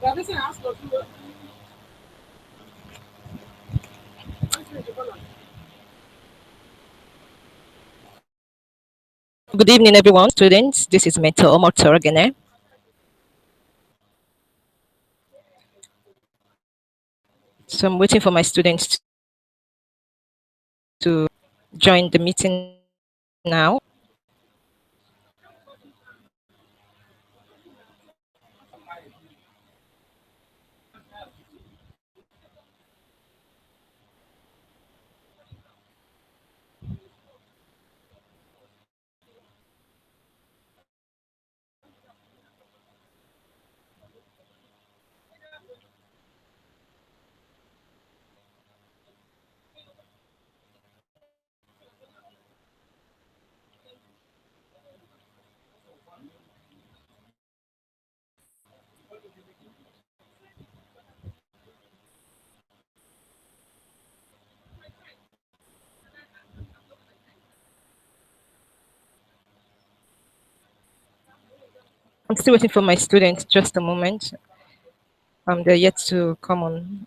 Good evening, everyone. Students, this is Mentor Omotor again. So I'm waiting for my students to join the meeting now. I'm still waiting for my students. Just a moment. They're yet to come on.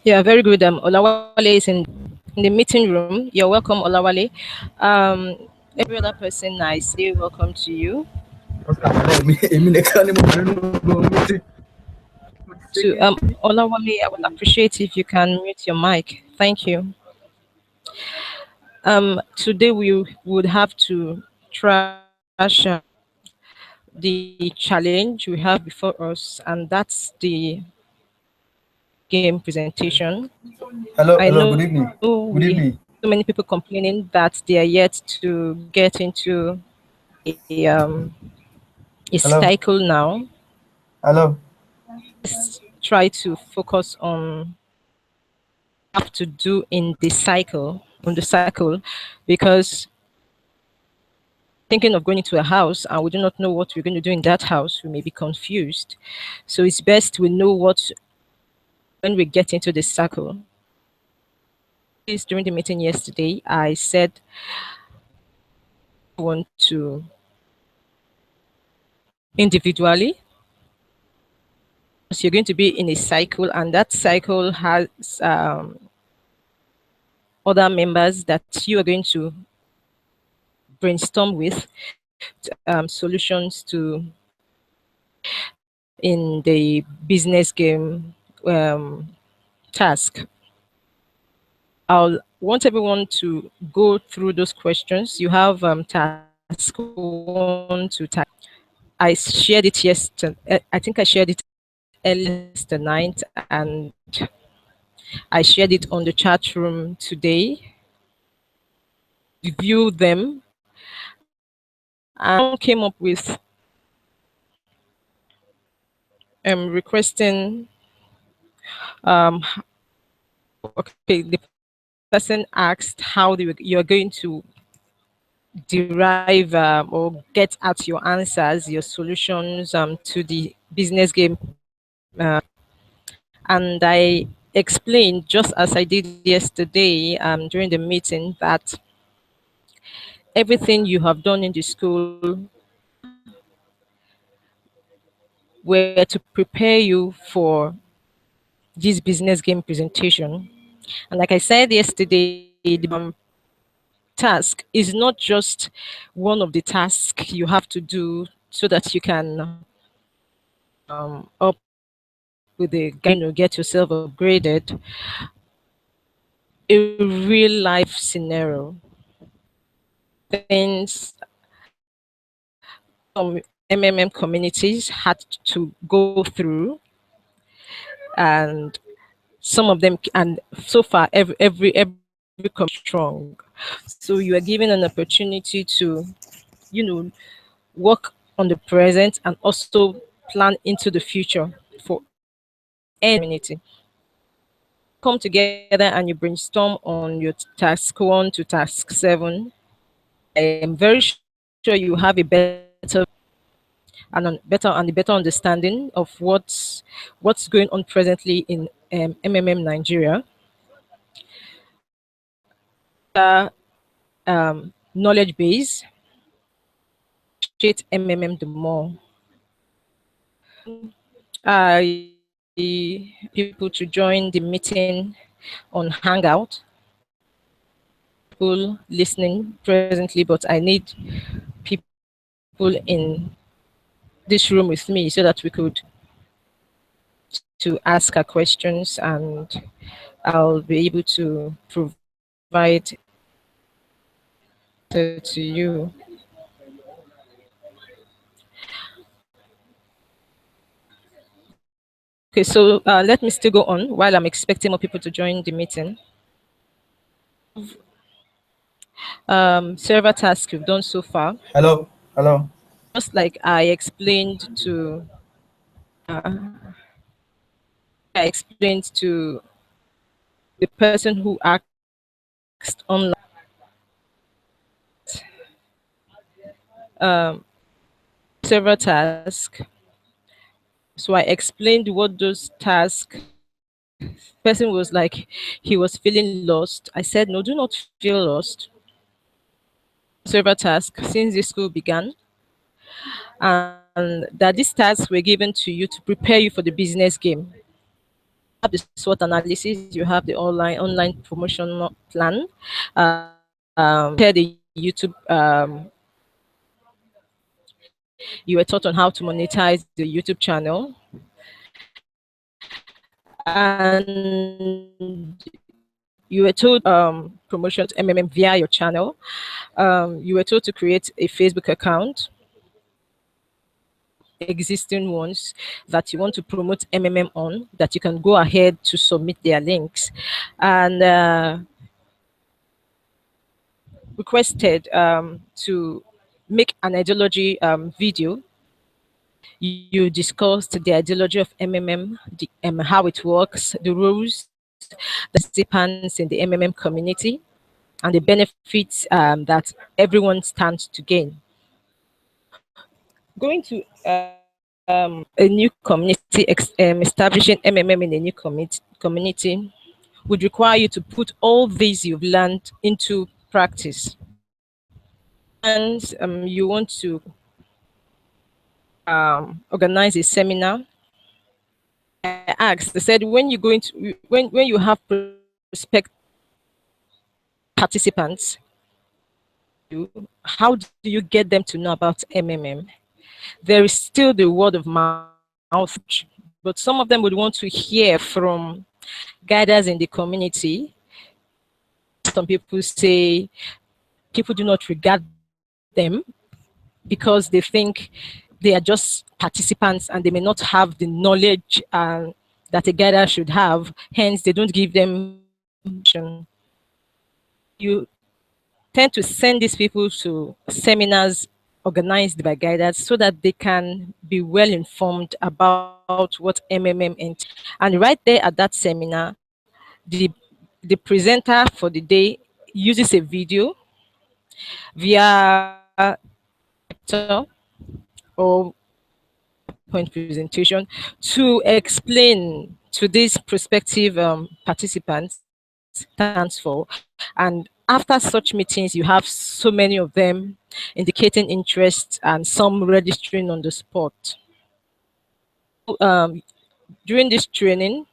Yeah, very good. Olawale is in the meeting room. You're welcome, Olawale. Every other person I say welcome to you. To Olawale, I would appreciate if you can mute your mic. Thank you. Today we would have to trash the challenge we have before us, and that's the game presentation. Hello, I hello, know good evening. we Good evening. so many people complaining that they are yet to get into a Hello, cycle now. hello. Let's try to focus on have to do in the cycle on the cycle because thinking of going into a house and we do not know what we're going to do in that house, we may be confused. So it's best we know what when we get into the cycle. During the meeting yesterday, I said I want to individually. So you're going to be in a cycle, and that cycle has other members that you are going to brainstorm with solutions to in the business game task. I'll want everyone to go through those questions. You have task one to task. I shared it yesterday. I think I shared it earlier tonight, and I shared it on the chat room today. Review them, and came up with requesting. Okay, the person asked how you're going to derive or get at your answers, your solutions to the business game. And I explained, just as I did yesterday during the meeting, that everything you have done in the school were to prepare you for this business game presentation. And like I said yesterday, the task is not just one of the tasks you have to do so that you can up with the get yourself upgraded. A real life scenario. Things some MMM communities had to go through, and some of them, and so far every strong. So you are given an opportunity to, you know, work on the present and also plan into the future for any community. Come together and you brainstorm on your task one to task seven. I am very sure you have a better and a better understanding of what's going on presently in MMM Nigeria. Knowledge base, appreciate MMM the more. I people to join the meeting on Hangout. People listening presently, but I need people in this room with me so that we could to ask our questions, and I'll be able to provide to you. Okay, so let me still go on while I'm expecting more people to join the meeting. Server tasks we've done so far. Hello, hello. Just like I explained to the person who asked online, server task. So I explained what those tasks. Person was like, he was feeling lost. I said, no, do not feel lost. Server task since the school began, and and that these tasks were given to you to prepare you for the business game. You have the SWOT analysis, you have the online promotion plan, share the YouTube. You were taught on how to monetize the YouTube channel, and you were told promotions MMM via your channel. You were told to create a Facebook account, existing ones that you want to promote MMM on, that you can go ahead to submit their links, and requested to make an ideology video. You discussed the ideology of MMM, how it works, the rules, the participants in the MMM community, and the benefits that everyone stands to gain. Going to a new community, establishing MMM in a new community would require you to put all these you've learned into practice. And you want to organize a seminar. I asked, they said, when you go into when you have prospective participants, how do you get them to know about MMM? There is still the word of mouth, but some of them would want to hear from guiders in the community. Some people say people do not regard them because they think they are just participants and they may not have the knowledge that a guider should have. Hence, they don't give them. You tend to send these people to seminars organized by guiders so that they can be well informed about what MMM is. And right there at that seminar, the presenter for the day uses a video via or point presentation to explain to these prospective participants stands for. And after such meetings, you have so many of them indicating interest and some registering on the spot. During this training,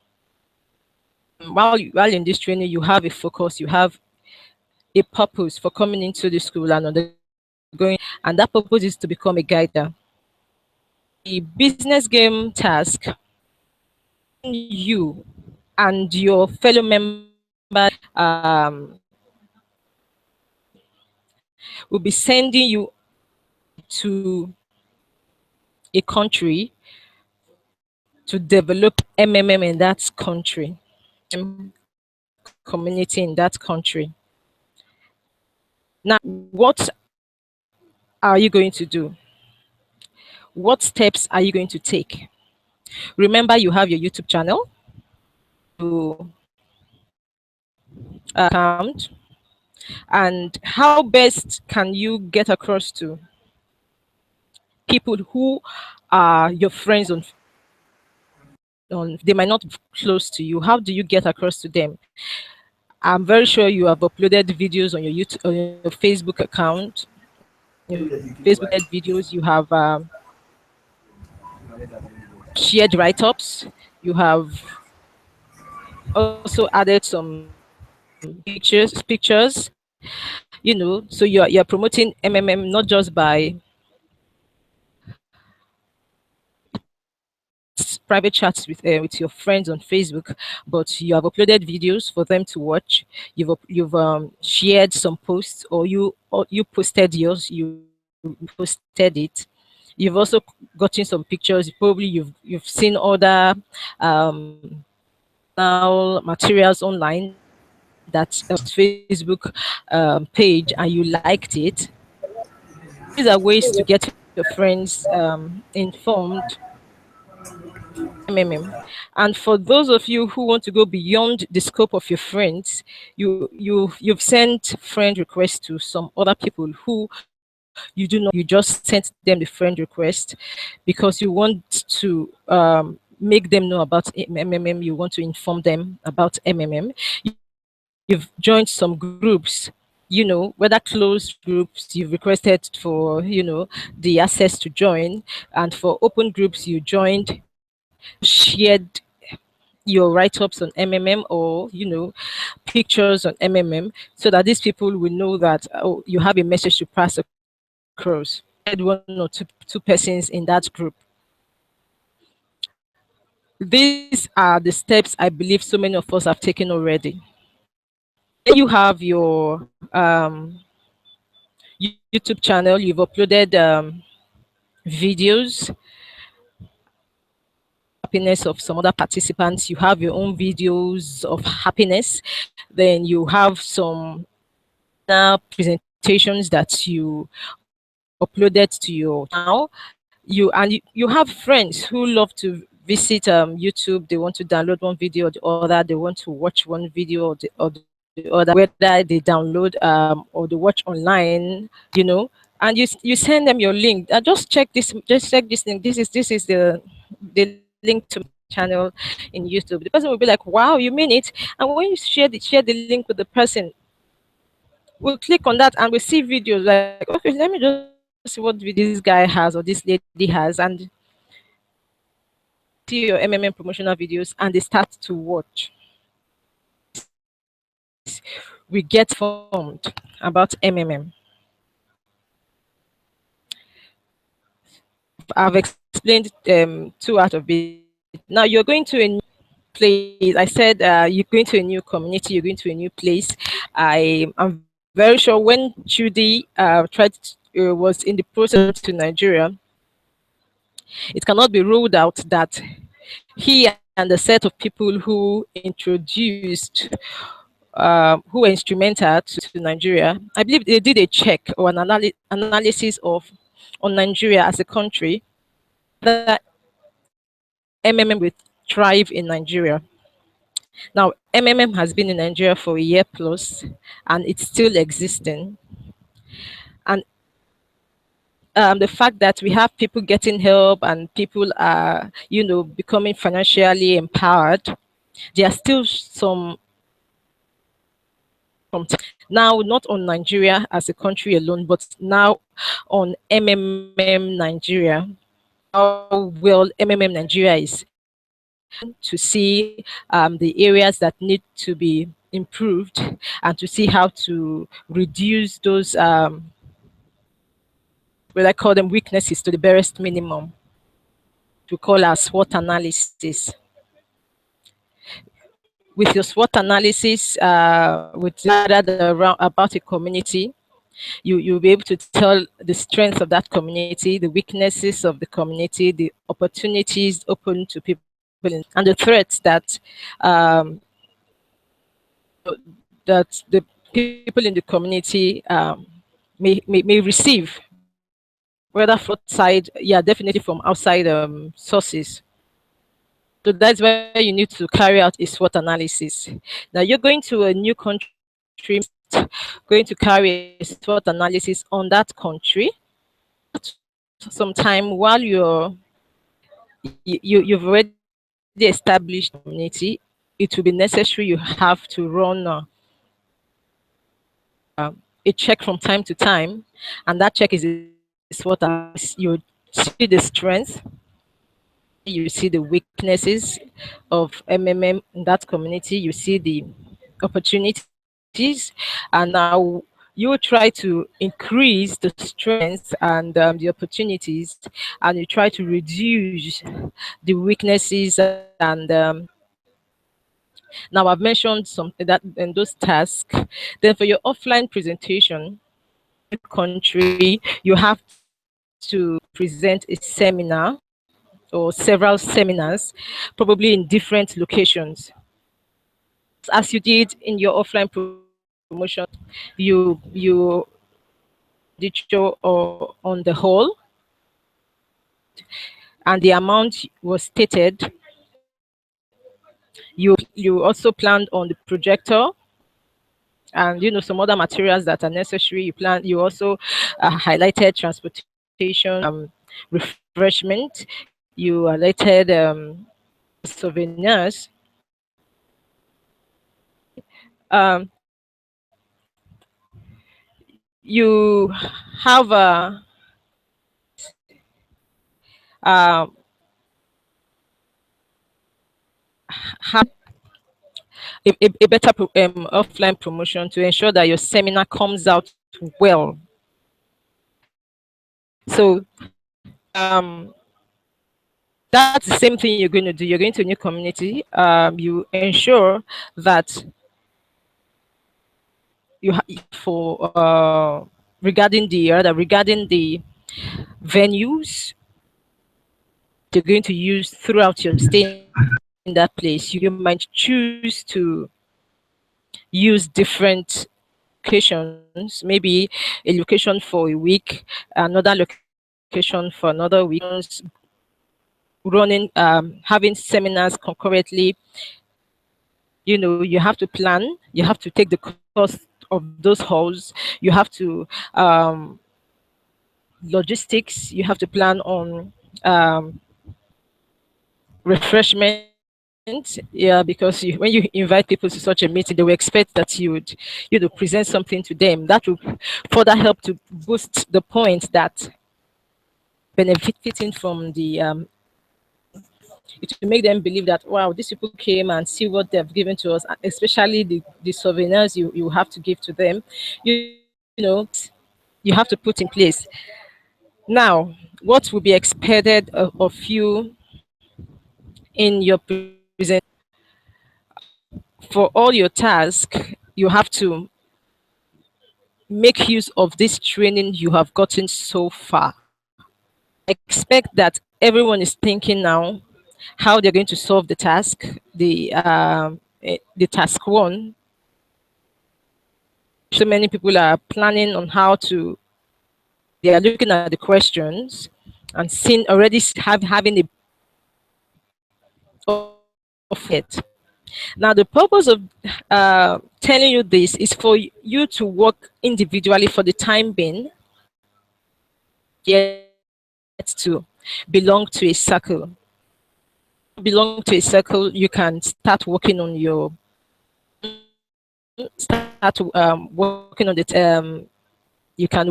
while in this training, you have a focus, you have a purpose for coming into the school and undergoing, and that purpose is to become a guider. The business game task, you and your fellow members will be sending you to a country to develop MMM in that country, community in that country. Now, what are you going to do? What steps are you going to take? Remember, you have your YouTube channel, to account, and how best can you get across to people who are your friends on they might not be close to you? How do you get across to them? I'm very sure you have uploaded videos on your YouTube, on your Facebook account, your Facebook videos. You have shared write-ups. You have also added some pictures. You know, so you're promoting MMM not just by private chats with your friends on Facebook, but you have uploaded videos for them to watch. You've shared some posts, or you posted yours. You posted it. You've also gotten some pictures. Probably you've seen other now materials online that Facebook page, and you liked it. These are ways to get your friends informed MMM. And for those of you who want to go beyond the scope of your friends, you've sent friend requests to some other people who you do not. You just sent them the friend request because you want to make them know about MMM. You want to inform them about MMM. You've joined some groups whether closed groups you've requested for, the access to join, and for open groups you joined, shared your write-ups on MMM, or pictures on MMM, so that these people will know that, oh, you have a message to pass across. Add one or two persons in that group. These are the steps I believe so many of us have taken already. Then you have your YouTube channel. You've uploaded videos, happiness of some other participants. You have your own videos of happiness. Then you have some presentations that you uploaded to your channel. You have friends who love to visit YouTube. They want to download one video or the other. They want to watch one video or the other, whether they download or they watch online, and you send them your link. Just check this link. This is the link to my channel in YouTube. The person will be like, wow, you mean it? And when you share the link with the person, we'll click on that and we see videos like, okay, let me just see what video this guy has or this lady has, and see your MMM promotional videos, and they start to watch. We get informed about MMM. I've explained two out of it. Now you're going to a new place. I said you're going to a new community, you're going to a new place. I'm very sure when Judy was in the process to Nigeria, it cannot be ruled out that he and the set of people who were instrumental to Nigeria, I believe they did a check or an analysis on Nigeria as a country, that MMM would thrive in Nigeria. Now, MMM has been in Nigeria for a year plus, and it's still existing. And the fact that we have people getting help and people are, becoming financially empowered, there are still now, not on Nigeria as a country alone, but now on MMM Nigeria, how well MMM Nigeria is, to see the areas that need to be improved, and to see how to reduce those, what I call them, weaknesses to the barest minimum, to call our SWOT analysis. With your SWOT analysis, with data around about a community, you'll be able to tell the strengths of that community, the weaknesses of the community, the opportunities open to people, and the threats that the people in the community may receive, whether from outside, yeah, definitely from outside sources. So that's where you need to carry out a SWOT analysis. Now you're going to a new country, going to carry a SWOT analysis on that country. Sometime while you've already established community, it will be necessary you have to run a check from time to time, and that check is what you see the strength, you see the weaknesses of MMM in that community, you see the opportunities, and now you try to increase the strengths and the opportunities, and you try to reduce the weaknesses. And now I've mentioned something that in those tasks. Then for your offline presentation, country, you have to present a seminar or several seminars, probably in different locations. As you did in your offline promotion, you did show on the whole, and the amount was stated. You also planned on the projector, and some other materials that are necessary. You also highlighted transportation, refreshment. You highlighted souvenirs. Um, you have um, have a better offline promotion to ensure that your seminar comes out well. So that's the same thing you're going to do. You're going to a new community. You ensure that for regarding the venues you're going to use throughout your stay in that place. You might choose to use different locations, maybe a location for a week, another location for another week, running having seminars concurrently. You have to plan, you have to take the cost of those halls, you have to logistics, you have to plan on um, refreshment. Yeah, because when you invite people to such a meeting, they will expect that you would present something to them that will further help to boost the point that benefiting from the it will make them believe that, wow, these people came and see what they've given to us, especially the souvenirs you have to give to them. You know, you have to put in place. Now, what will be expected of you in your present for all your tasks? You have to make use of this training you have gotten so far. Expect that everyone is thinking now how they're going to solve the task, the task one. So many people are planning on how to. They are looking at the questions and seeing already having a of it. Now, the purpose of telling you this is for you to work individually for the time being, yet to belong to a circle. Belong to a circle, you can start working on your working on the you can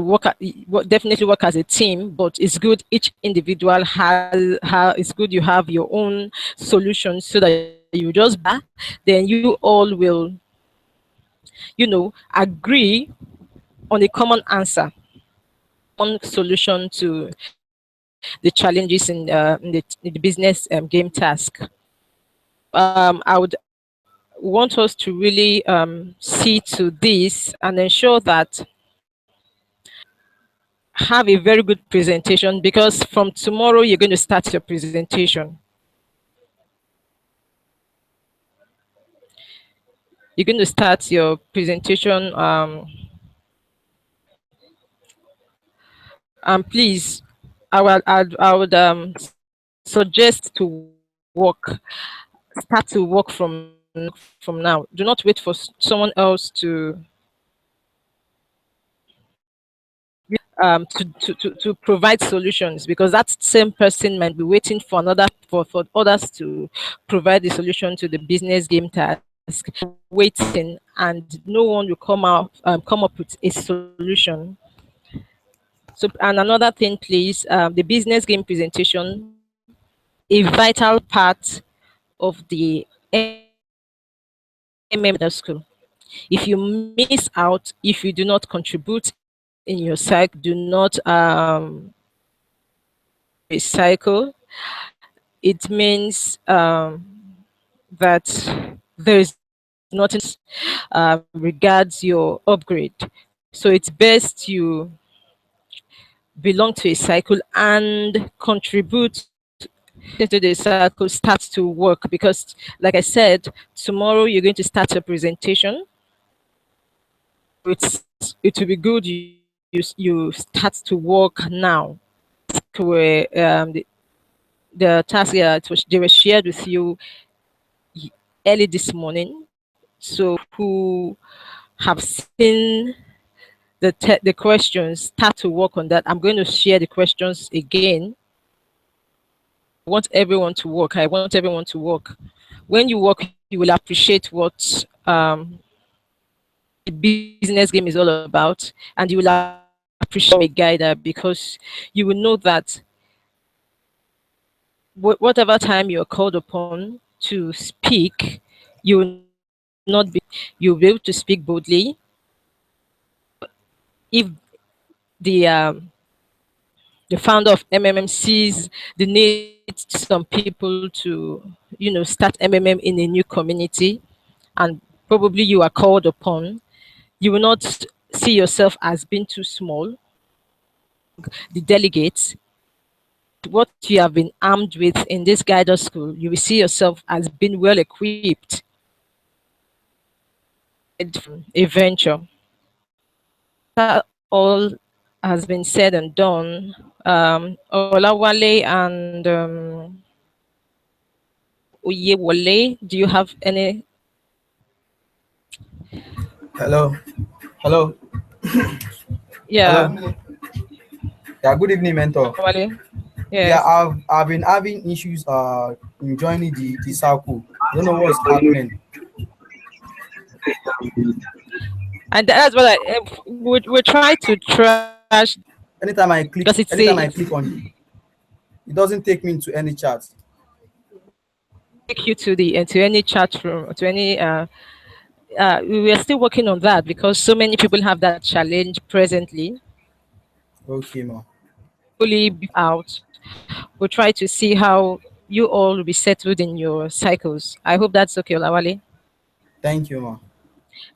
definitely work as a team, but it's good each individual it's good you have your own solutions so that you just then you all will agree on a common answer, one solution to the challenges in the business game task. I would want us to really see to this and ensure that have a very good presentation, because from tomorrow you're going to start your presentation. You're going to start your presentation. Please, I would suggest to work, start to work from now. Do not wait for someone else to provide solutions, because that same person might be waiting for for others to provide the solution to the business game task, waiting, and no one will come up with a solution. So, and another thing, please, the business game presentation, a vital part of the school. If you miss out, if you do not contribute in your cycle, do not recycle, it means that there is nothing regards your upgrade. So it's best you belong to a cycle and contribute to the cycle, start to work, because like I said, tomorrow you're going to start your presentation. It will be good you start to work now. Where the task they were shared with you early this morning, so who have seen the questions, start to work on that. I'm going to share the questions again. I want everyone to work. I want everyone to work. When you work, you will appreciate what business game is all about, and you will appreciate a guider because you will know that whatever time you're called upon to speak, you will not be you'll be able to speak boldly. If the um, the founder of MMM sees the need some people to start MMM in a new community, and probably you are called upon, you will not see yourself as being too small. The delegates, what you have been armed with in this guided school, you will see yourself as being well equipped. A venture. That all has been said and done. Olawale and Oyewole, do you have any? Hello. Hello. Yeah, Hello. Yeah, good evening, mentor. Olawale. Yeah, Yes. I've been having issues in joining the circle. I don't know what's happening. And that's what I would try to trash Anytime I click because anytime I click on it doesn't take me into any chat. take you to the to any chat room, to any we are still working on that because so many people have that challenge presently. Okay, ma. Fully out. We'll try to see how you all will be settled in your cycles. I hope that's okay, Olawale. Thank you, ma.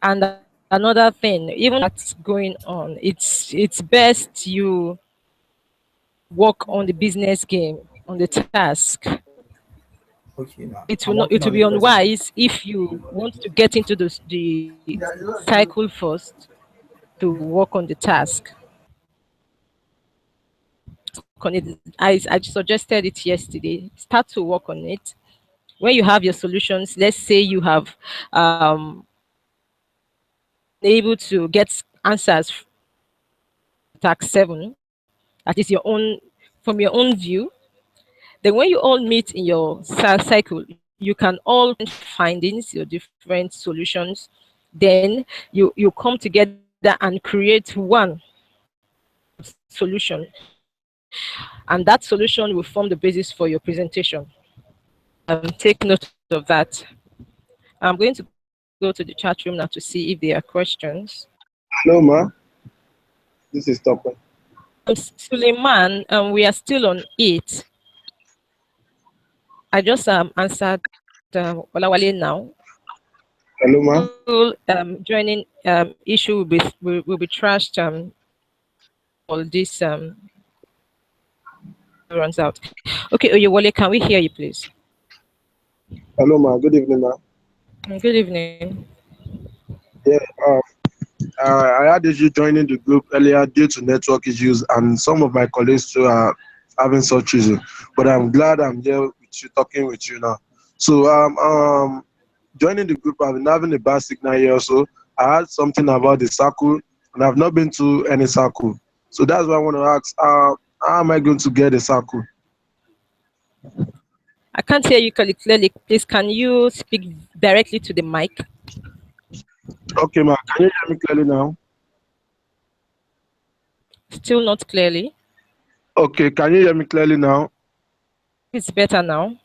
And another thing, even that's going on, it's best you work on the business game, on the task. Okay, ma. It will I'm not. working It will on be it presently. unwise if you want to get into the cycle first to work on the task. On it, I suggested it yesterday. Start to work on it. When you have your solutions, let's say you have able to get answers task 7, that is your own from your own view. Then when you all meet in your cycle, you can all findings, your different solutions. Then you come together and create one solution, and that solution will form the basis for your presentation. Take note of that. I'm going to go to the chat room now to see if there are questions. Hello, ma. This is Topper. Suleiman, we are still on it. I just answered Olawale now. Hello, ma. Joining issue will be trashed all this runs out. Okay, Oyewole, can we hear you, please? Hello, ma. Good evening, ma. Good evening. Yeah, I had issue joining the group earlier due to network issues, and some of my colleagues too are having such issues. But I'm glad I'm here with you, talking with you now. So, joining the group, I've been having a bad signal here. Also, I heard something about the circle, and I've not been to any circle. So that's why I want to ask, how am I going to get a circle? I can't hear you clearly. Please, can you speak directly to the mic? Okay, ma. Can you hear me clearly now? Still not clearly. Okay, can you hear me clearly now? It's better now.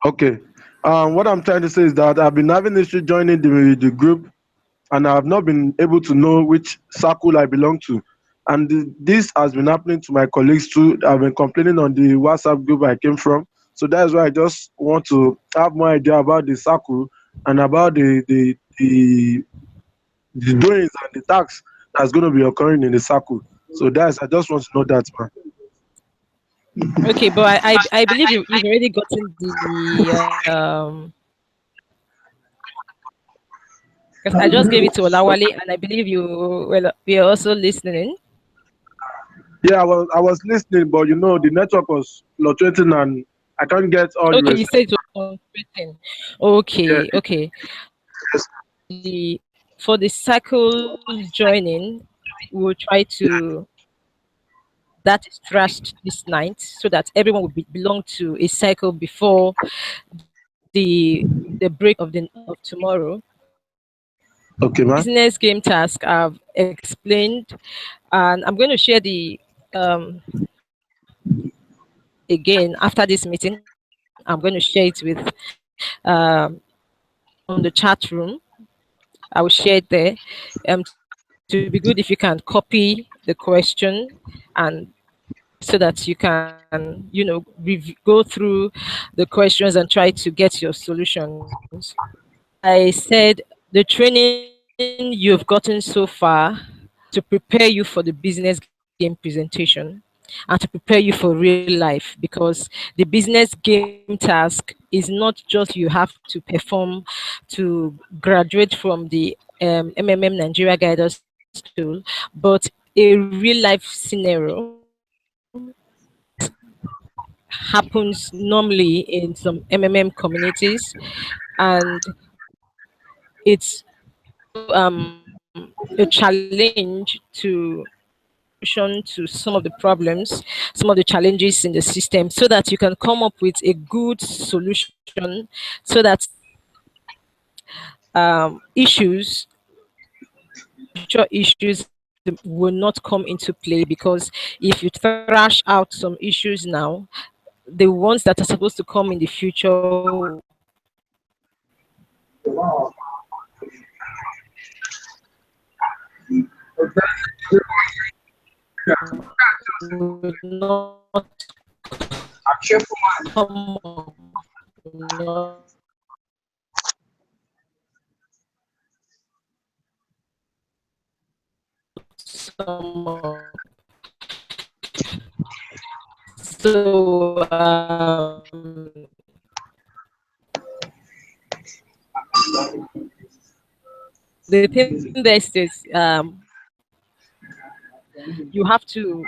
Okay. What I'm trying to say is that I've been having issue joining the group, and I have not been able to know which circle I belong to. And this has been happening to my colleagues too. I've been complaining on the WhatsApp group I came from. So that's why I just want to have more idea about the circle and about the doings and the tasks that's going to be occurring in the circle. So I just want to know that, man. Okay, but I believe you've already gotten the because I just gave it to Olawale, and I believe we are also listening. Yeah, I was listening, but the network was fluctuating and I can't get all you Okay, were you saying. said it was written. Yeah, Okay. yes. The For the cycle joining, we'll try to that is thrashed this night so that everyone will belong to a cycle before the break of tomorrow. Okay, man. Business game task I've explained, and I'm going to share the again after this meeting. I'm going to share it with um, on the chat room. I will share it there. To be good if you can copy the question and so that you can, go through the questions and try to get your solutions. I said the training you've gotten so far to prepare you for the business game presentation and to prepare you for real life, because the business game task is not just you have to perform to graduate from the MMM Nigeria Guidance Tool, but a real life scenario happens normally in some MMM communities, and it's a challenge to solution to some of the problems, some of the challenges in the system, so that you can come up with a good solution, so that issues, future issues will not come into play. Because if you thrash out some issues now, the ones that are supposed to come in the future would not come up, not some up. So the thing best is you have to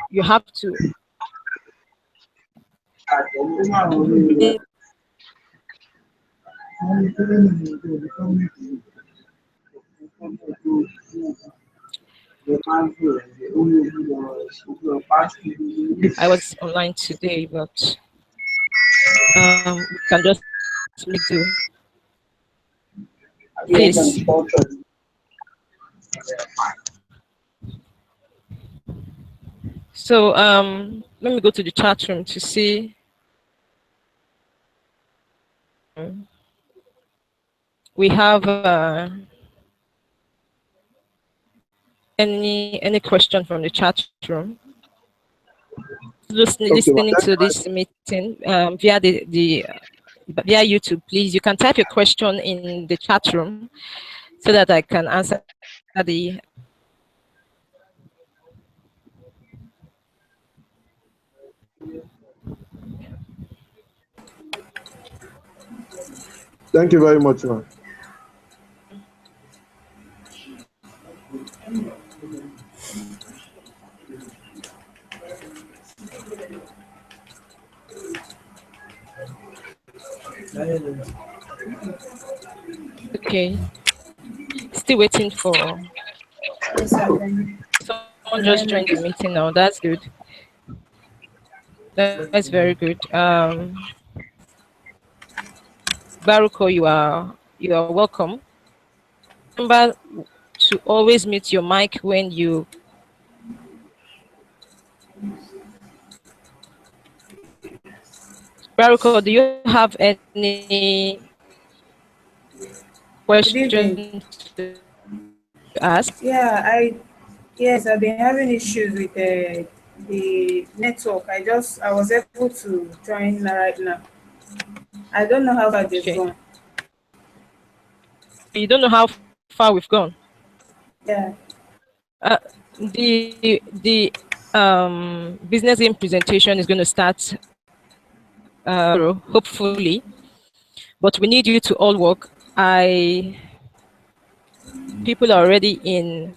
I was online today, but we can just make do this. So let me go to the chat room to see. We have any question from the chat room? Okay, man. Listening to this meeting via YouTube, please, you can type your question in the chat room so that I can answer the. Thank you very much, man. Okay, still waiting for someone just joined the meeting now. That's good. That's very good. Baruko, you are welcome. Remember to always mute your mic when you. Baruko, do you have any Good evening. questions to ask? Yes, I've been having issues with the network. I was able to join right now. I don't know how far they've Okay. gone. You don't know how far we've gone. Yeah. The business game presentation is going to start hopefully, but we need you to all work. People are already in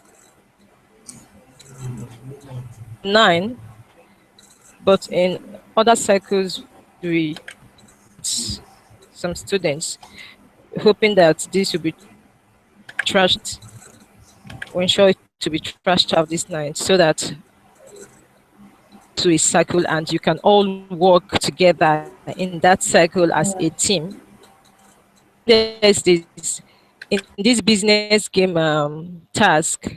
9, but in other cycles we some students hoping that this will be trashed. We ensure it to be trashed out this night so that to a cycle and you can all work together in that cycle as a team. There's this in this business game task,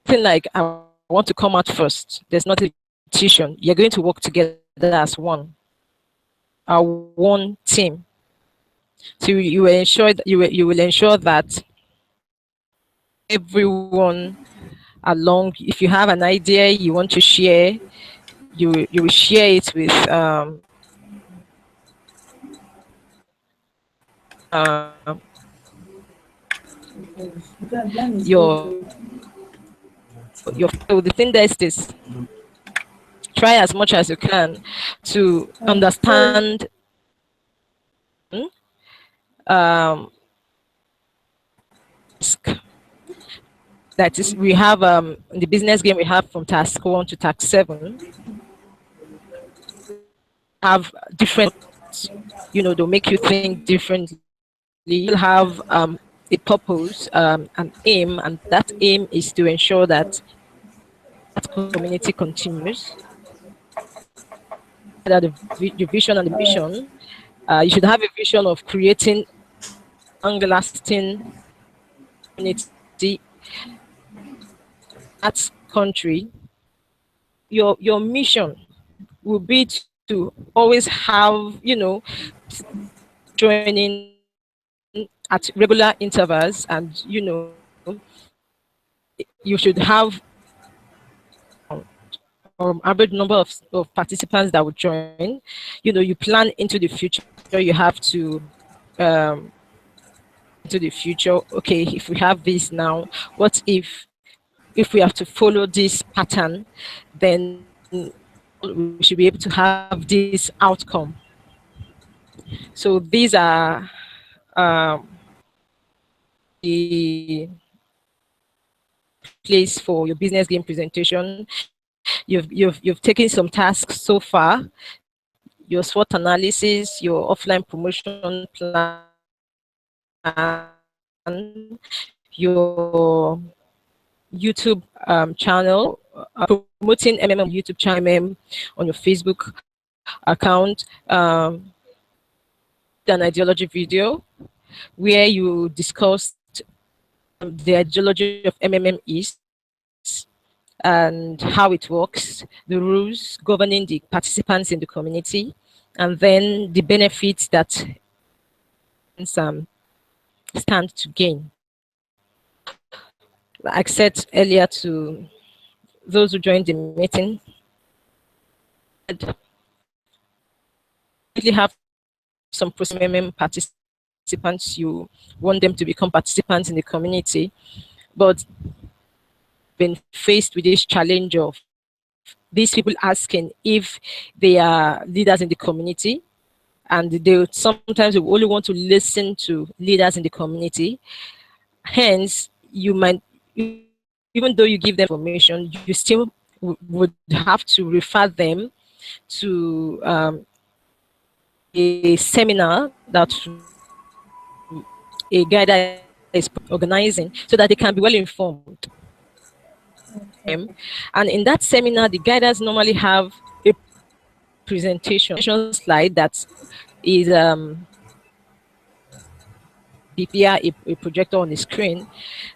thing like I want to come out first. There's not a competition. You're going to work together as one team. So you will ensure that you will ensure that everyone along. If you have an idea you want to share, you will share it with uh, your so the thing there is this: try as much as you can to understand um, that is we have in the business game we have from task 1 to task 7 have different, they'll make you think differently. You'll have a purpose, an aim, and that aim is to ensure that that community continues. That the vision and the mission, you should have a vision of creating long-lasting community at country. Your mission will be to always have, joining at regular intervals, and you should have average number of participants that would join. You plan into the future. You have to into the future. Okay, if we have this now, what if we have to follow this pattern, then we should be able to have this outcome. So these are the place for your business game presentation. You've taken some tasks so far: your SWOT analysis, your offline promotion plan, your YouTube channel, promoting MMM on YouTube channel, on your Facebook account, an ideology video where you discussed the ideology of MMM is and how it works, the rules governing the participants in the community, and then the benefits that stand to gain. Like I said earlier to those who joined the meeting, really have some MMM participants, you want them to become participants in the community, but been faced with this challenge of these people asking if they are leaders in the community, and they sometimes only want to listen to leaders in the community. Hence, you might, even though you give them information, you still would have to refer them to a seminar that a guide is organizing, so that they can be well informed. And in that seminar, the guiders normally have a presentation slide that is PPR, a projector on the screen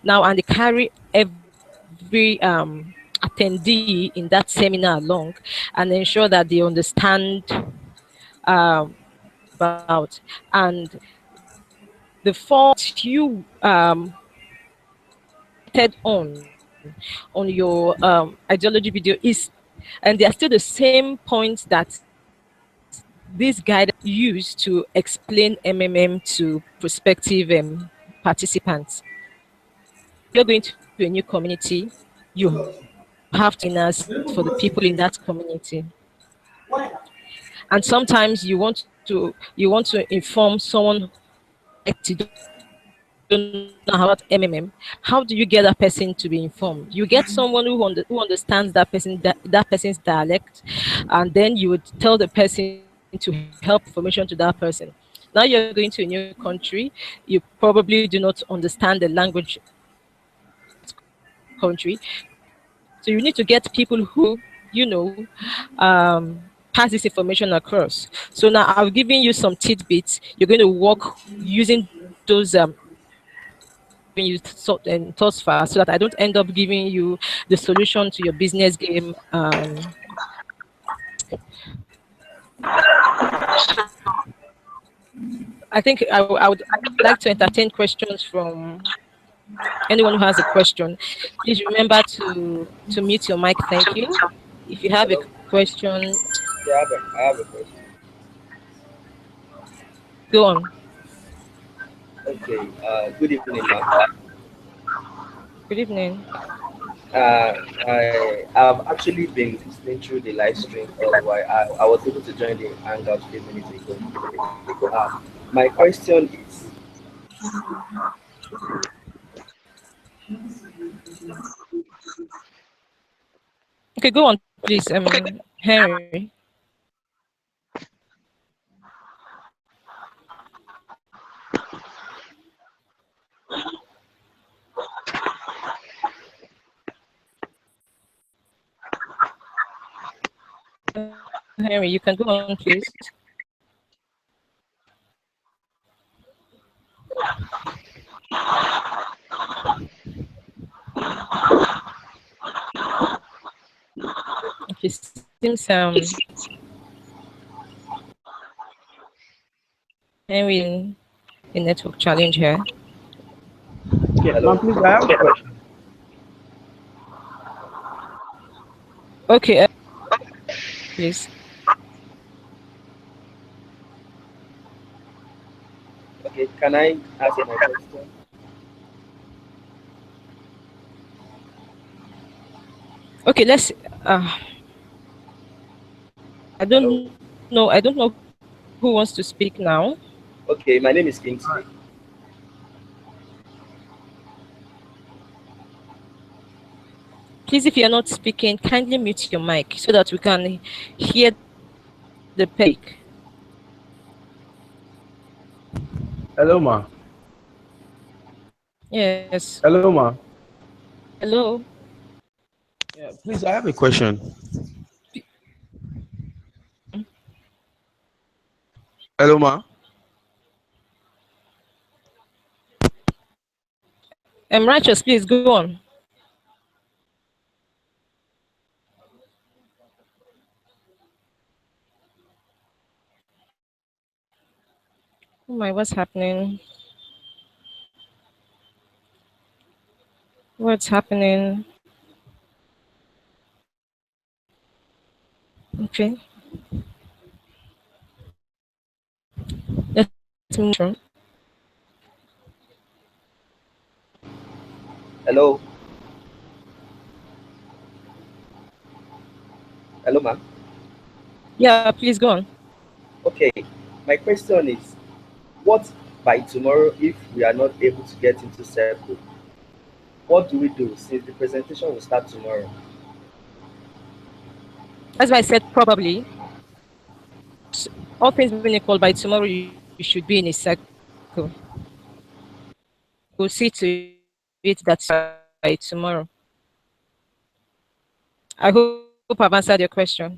now, and they carry every attendee in that seminar along and ensure that they understand about. And the fault you on your ideology video is, and they are still the same points that this guide used to explain MMM to prospective participants. You're going to a new community, you have to ask for the people in that community, and sometimes you want to inform someone don't know about MMM. How do you get that person to be informed? You get someone who understands that person's dialect, and then you would tell the person to help information to that person. Now you're going to a new country, you probably do not understand the language country, so you need to get people who pass this information across. So now I've given you some tidbits. You're going to work using those giving you thoughts fast, so that I don't end up giving you the solution to your business game. I think I would like to entertain questions from anyone who has a question. Please remember to mute your mic. Thank you. If you have a Hello. question, Yeah, I have a question. go on. Okay. Good evening, ma'am. Good evening. I've actually been listening through the live stream all the while. I was able to join the hangout a few minutes ago. My question is, Okay, go on, please. Henry. Henry, you can go on, please. Okay, seems Henry in network challenge here. Yeah, hello. ma'am, please, I have a question. Okay, please. Okay, can I ask my question? Okay, let's. I Hello. don't know. I don't know who wants to speak now. Okay, my name is Kingsley. Please, if you're not speaking, kindly mute your mic so that we can hear the pick. Hello, ma. Yes. Hello, ma. Hello. Yeah, please, I have a question. Hello, ma. Righteous, please go on. Oh my, what's happening? What's happening? Okay. Let's move on. Hello. Hello, ma'am. Yeah, please go on. Okay, my question is, what by tomorrow if we are not able to get into circle? What do we do since the presentation will start tomorrow? As I said, probably all things being equal, by tomorrow you should be in a circle. We'll see to it that by tomorrow. I hope I've answered your question.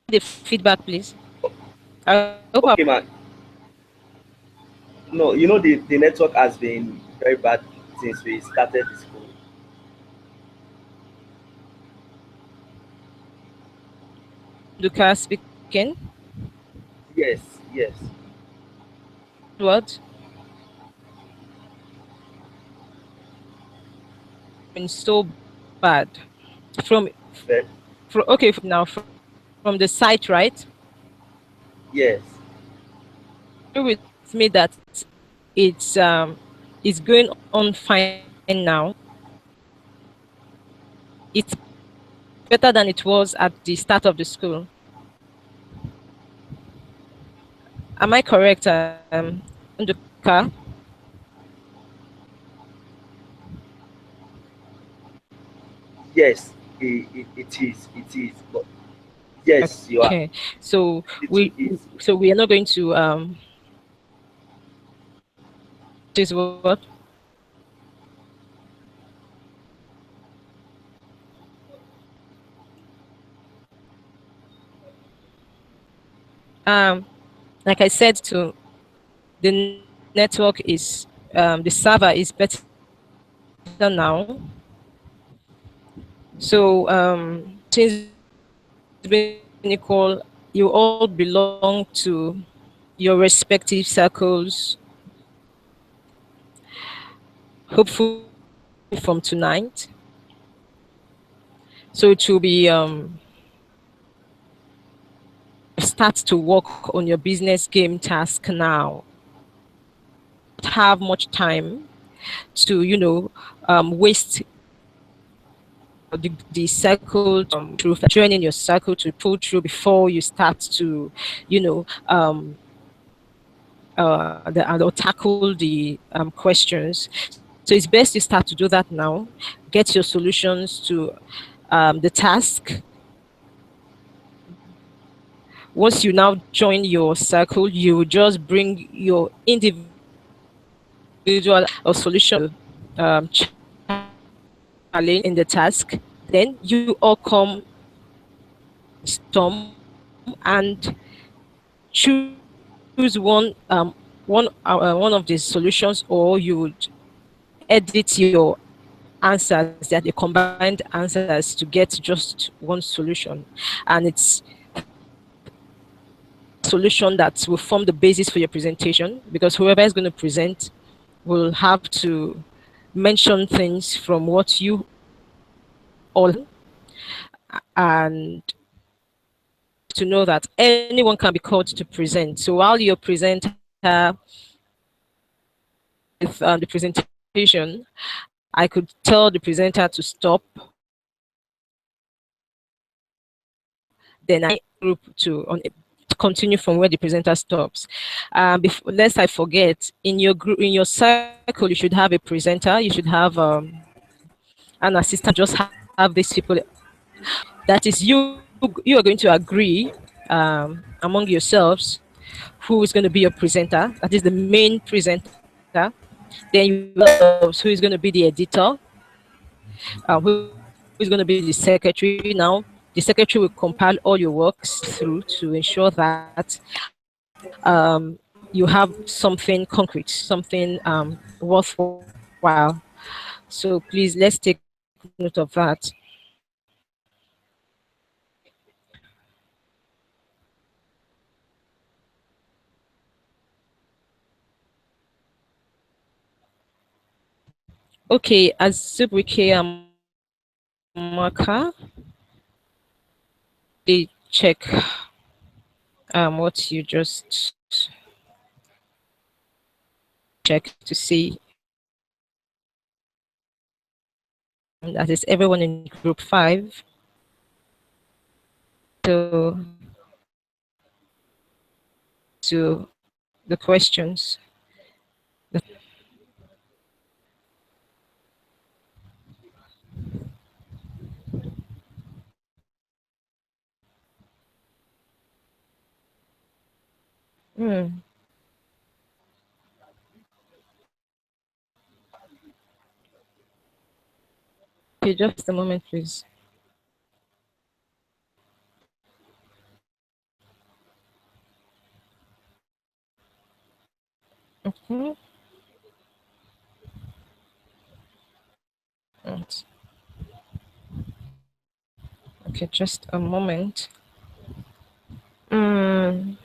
The feedback, please. I hope I've Okay, man. No, the network has been very bad since we started the school. Lucas speaking. Yes, yes. What? Been so bad from But okay now from the site, right? yes. Agree with me that it's it's going on fine now. It's better than it was at the start of the school. Am I correct, Nduka? Yes, it is. It is. But yes, you are. Okay, so Little is. we are not going to this what Like I said, to the network is the server is better now. So since being equal, you all belong to your respective circles. Hopefully from tonight. So it will be start to work on your business game task now. Have much time to waste the circle through joining your circle to pull through before you start to you know or tackle the questions. So it's best you start to do that now. Get your solutions to the task. Once you now join your circle, you just bring your individual or solution challenge in the task. Then you all come storm and choose one of the solutions, or you would edit your answers, that the combined answers, to get just one solution, and it's solution that will form the basis for your presentation, because whoever is going to present will have to mention things from what you all, and to know that anyone can be called to present. So while your presenter with the presentation, I could tell the presenter to stop, then I group to continue from where the presenter stops. Lest I forget, in your group, in your circle, you should have a presenter, you should have an assistant. Just have these people. That is, you are going to agree among yourselves who is going to be your presenter. That is the main presenter. Then you have who is going to be the editor, who is going to be the secretary. Now, the secretary will compile all your works through to ensure that you have something concrete, something worthwhile. So please, let's take note of that. Okay, Azubuike Amaka, they check what you just check to see that is everyone in group 5. So to the questions. Hmm. Okay, just a moment, please. Mhm. Right. Okay, just a moment. Mm,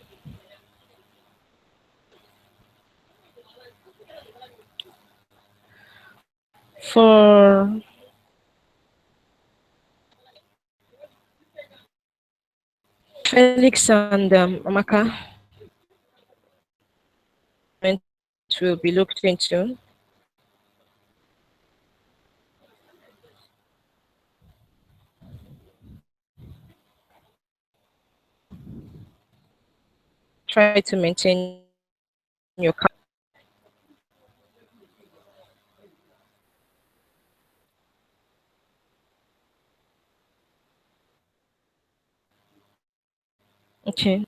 for Felix and Amaka, it will be looked into. Try to maintain your. Okay.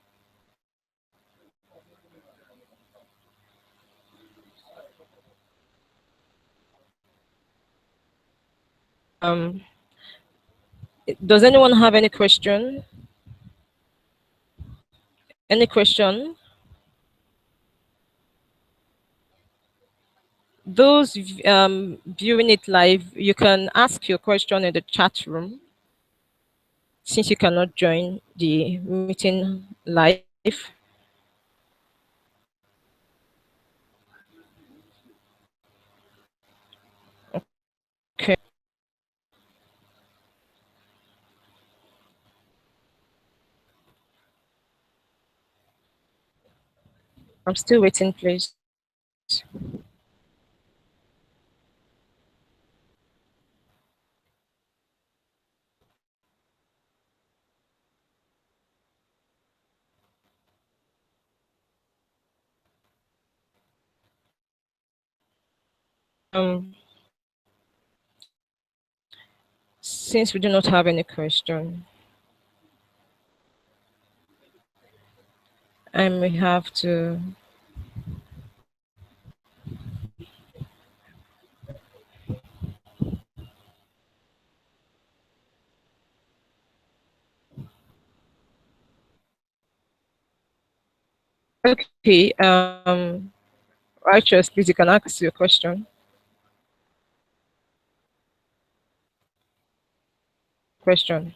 Um, does anyone have any question? Any question? those viewing it live, you can ask your question in the chat room since you cannot join the meeting live. Okay. I'm still waiting, please. Since we do not have any question, I may have to. Okay. Righteous, please, you can ask your question. Question.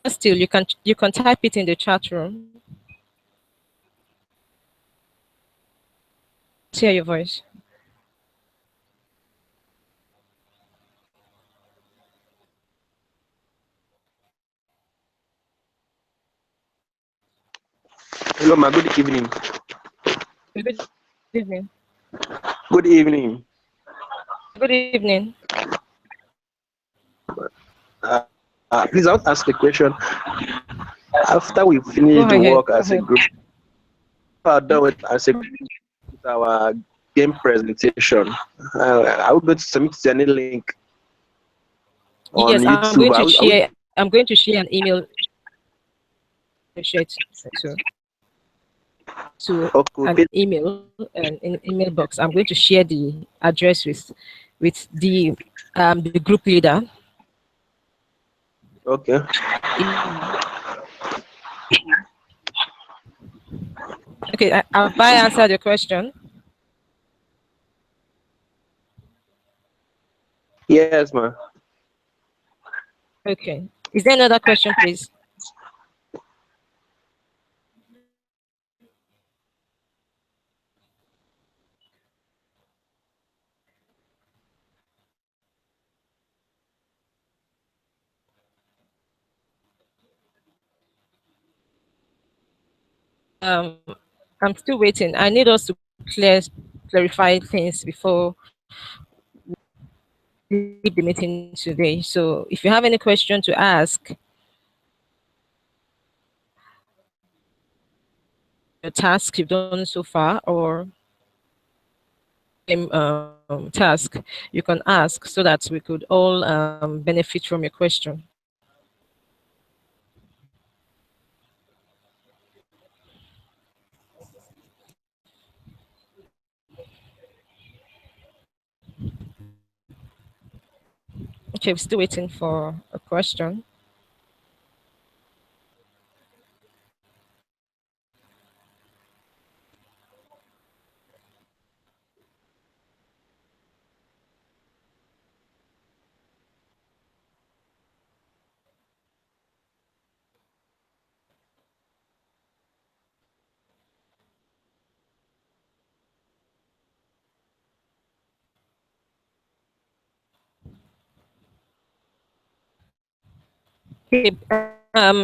Still, you can type it in the chat room. Let's hear your voice. Hello, ma. Good evening. Good evening. Good evening. Good evening. Please, I want to ask a question. After we Go finish the ahead. work Go as a ahead. group, done with as a group with our game presentation, I will go to submit any link on Yes, I'm YouTube. going to share. I'm going to share an email. Share it to an Okay. email box. I'm going to share the address with the group leader. Okay. Okay, have I answered your question? Yes, ma. Okay. Is there another question, please? Um, I'm still waiting. I need us to clarify things before we leave the meeting today. So if you have any question to ask, your task you've done so far or task, you can ask so that we could all benefit from your question. Okay, we're still waiting for a question. Okay,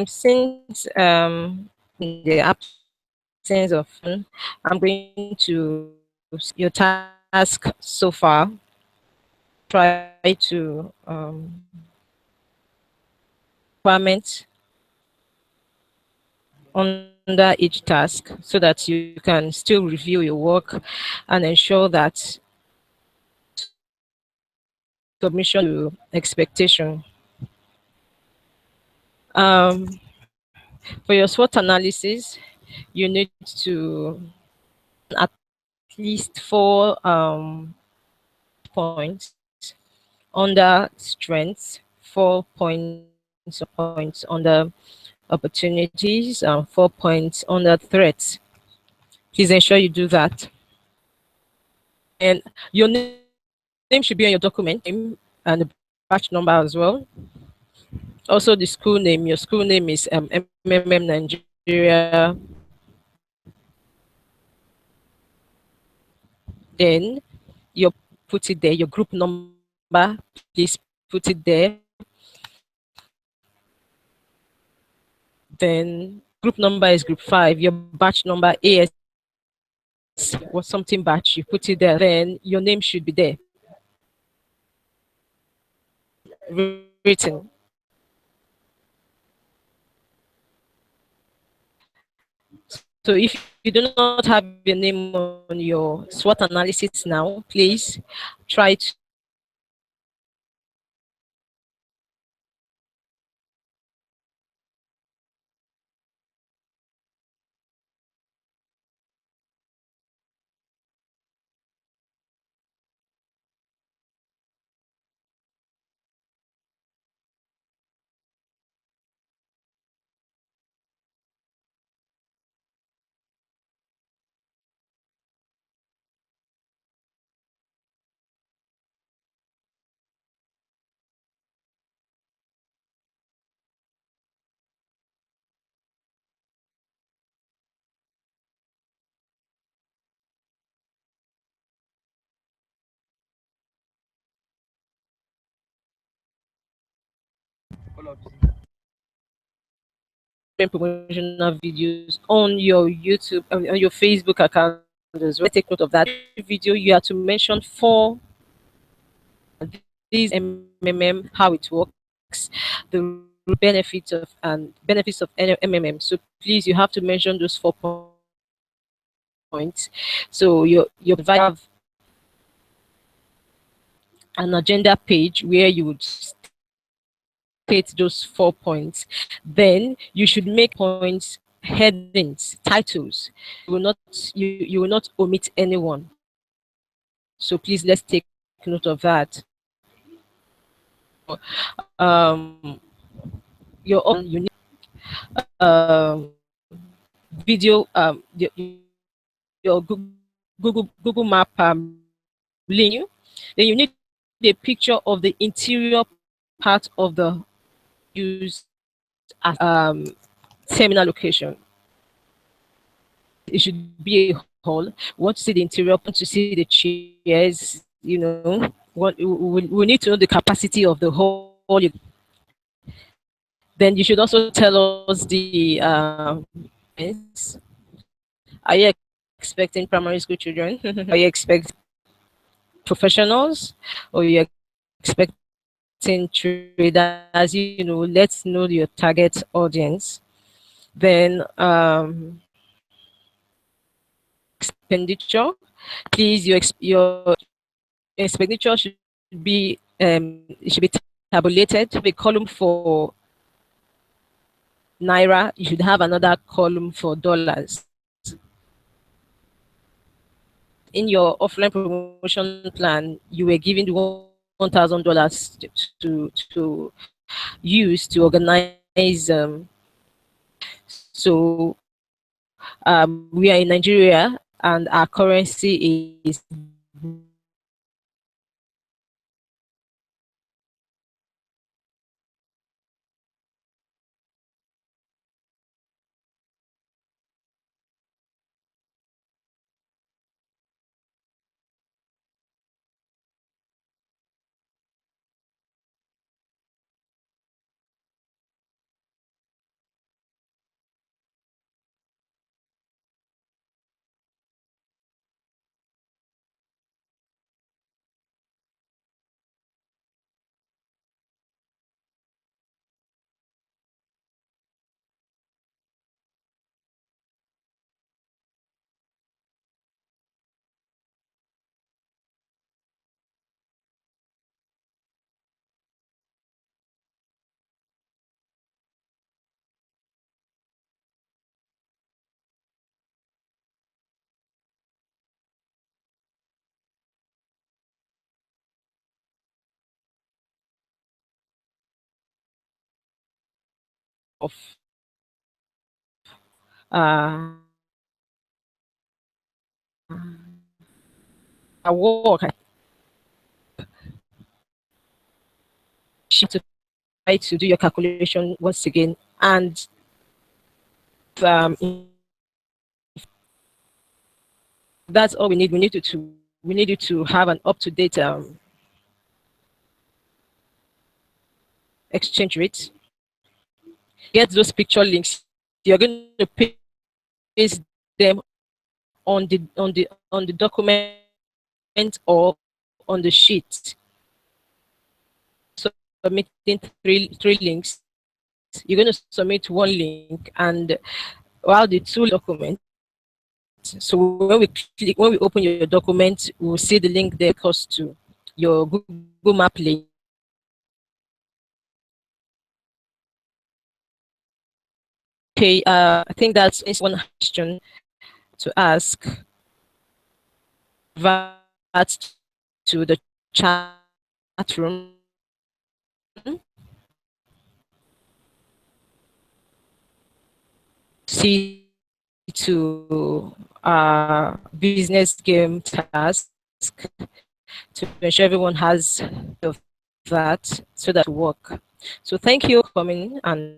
since in the absence of, I'm going to your task so far. Try to requirement under each task so that you can still review your work and ensure that submission to expectation. For your SWOT analysis, you need to at least 4 points under strengths, 4 points on the opportunities, 4 points on the threats. Please ensure you do that. And your name should be on your document name and the batch number as well. Also, the school name. Your school name is MMM Nigeria. Then you put it there. Your group number, please put it there. Then group number is group 5. Your batch number AS was something batch. You put it there. Then your name should be there, written. So if you do not have your name on your SWOT analysis now, please try to promotional videos on your YouTube, on your Facebook account as well. Take note of that video. You have to mention for these MMM, how it works, the benefits of any MMM. So please, you have to mention those 4 points. So your have an agenda page where you would state those 4 points. Then you should make points headings, titles. You will not omit anyone. So please, let's take note of that. Um, you need um, video, your Google Map link. Then you need a picture of the interior part of the use as terminal location. It should be a hall. We want to see the interior, want to see the chairs, we need to know the capacity of the hall. Then you should also tell us the are you expecting primary school children? Are you expecting professionals, or you expecting traders? Let's know your target audience. Then expenditure. Please, your expenditure should be tabulated. A column for naira. You should have another column for dollars. In your offline promotion plan, you were given $1,000 to use to organize. So we are in Nigeria, and our currency is of uh, a work to try to do your calculation once again, and um, that's all we need. We need you to have an up-to-date exchange rate. Get those picture links. You're going to paste them on the document or on the sheet. Submitting three links. You're going to submit one link, and while the two documents. So when we open your document, we'll see the link there goes to your Google Map link. Okay, I think that's one question to ask. That to the chat room. See to business game task to ensure everyone has of that so that work. So thank you for coming, and